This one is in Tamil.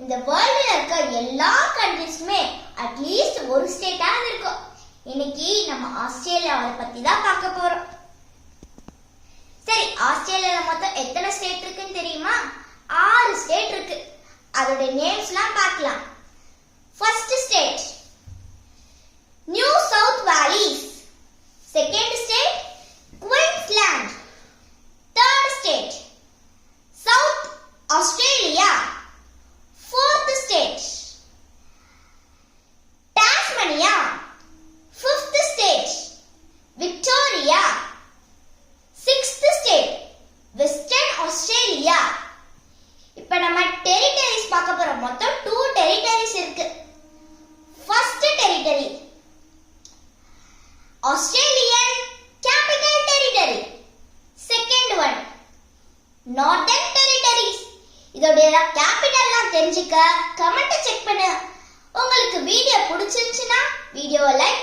இந்த வேர்ல்ட்ல இருக்க எல்லா கண்ட்ரீஸ்மே அட்லீஸ்ட் ஒரு ஸ்டேட்டாவது இருக்கும். இன்னைக்கு நம்ம ஆஸ்திரேலியாவை பத்தி தான் பார்க்க போறோம். சரி, ஆஸ்திரேலியால மொத்தம் எத்தனை ஸ்டேட் இருக்குன்னு தெரியுமா? 6 ஸ்டேட் இருக்கு. அதோட நேம்ஸ்லாம் பார்க்கலாம். First state new south வேலிஸ். Second state Queensland. Third state south Australia. Fourth state Tasmania. Fifth state Victoria. Sixth state Western Australia. இப்ப நம்ம டெரிட்டரிஸ் பார்க்க போறோம். மொத்தம் 2 டெரிட்டரிஸ் இருக்கு. First territory Australian Capital Territory. Second one Northern Territories. இதோட கேபிட்டல்லாம் தெரிஞ்சுக்க கமெண்ட் செக் பண்ணு. உங்களுக்கு வீடியோ பிடிச்சிருந்துச்சுன்னா வீடியோவை லைக்